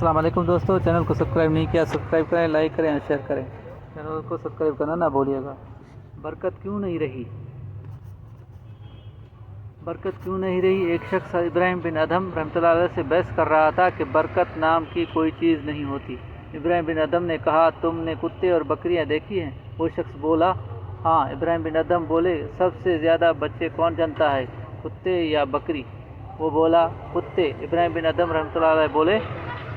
अस्सलाम वालेकुम दोस्तों, चैनल को सब्सक्राइब नहीं किया सब्सक्राइब करें, लाइक करें और शेयर करें। चैनल को सब्सक्राइब करना ना भूलिएगा। बरकत क्यों नहीं रही? बरकत क्यों नहीं रही? एक शख्स इब्राहिम बिन अदहम रहमतुल्लाह अलैह से बहस कर रहा था कि बरकत नाम की कोई चीज़ नहीं होती। इब्राहिम बिन अदहम ने कहा, तुमने कुत्ते और बकरियां देखी हैं? वो शख्स बोला, हाँ। इब्राहिम बिन अदहम बोले, सबसे ज़्यादा बच्चे कौन जनता है, कुत्ते या बकरी? वो बोला, कुत्ते। इब्राहिम बिन अदहम रहमतुल्लाह अलैह बोले,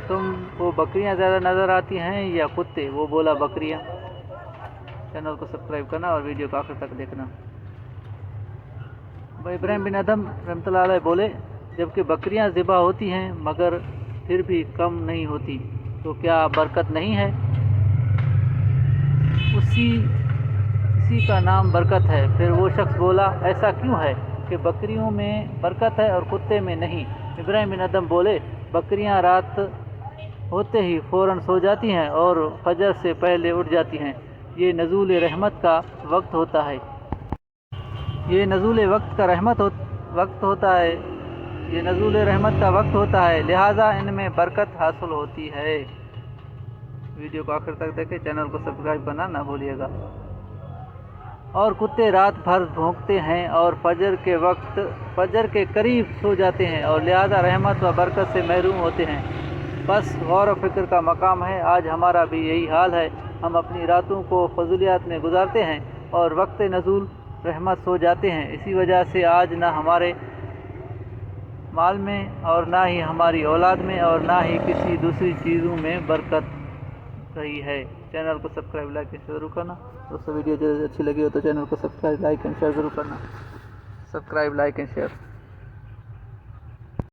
तुम वो बकरियां ज़्यादा नज़र आती हैं या कुत्ते? वो बोला, बकरियां। चैनल को सब्सक्राइब करना और वीडियो को आखिर तक देखना। इब्राहिम बिन अदहम रहमतुल्लाह अलैह बोले, जबकि बकरियां ज़िबा होती हैं मगर फिर भी कम नहीं होती, तो क्या बरकत नहीं है? इसी का नाम बरकत है। फिर वो शख्स बोला, ऐसा क्यों है कि बकरियों में बरकत है और कुत्ते में नहीं? इब्राहिम बिन अदहम बोले, बकरियां रात होते ही फ़ौरन सो जाती हैं और फजर से पहले उठ जाती हैं। ये नज़ूल रहमत का वक्त होता है। ये नज़ूल रहमत का वक्त होता है, लिहाजा इनमें बरकत हासिल होती है। वीडियो को आखिर तक देखें, चैनल को सब्सक्राइब करना ना भूलिएगा। और कुत्ते रात भर भौंकते हैं और फजर के करीब सो जाते हैं और लिहाजा रहमत व बरकत से महरूम होते हैं। बस गौर व फिक्र का मकाम है। आज हमारा भी यही हाल है। हम अपनी रातों को फजूलियात में गुजारते हैं और वक्त नज़ूल रहमत सो जाते हैं। इसी वजह से आज ना हमारे माल में और ना ही हमारी औलाद में और ना ही किसी दूसरी चीज़ों में बरकत रही है। चैनल को सब्सक्राइब, लाइक एंड शेयर ज़रूर करना। दोस्तों, वीडियो जो अच्छी लगी हो तो चैनल को सब्सक्राइब, लाइक एंड शेयर ज़रूर करना। Subscribe, like and share.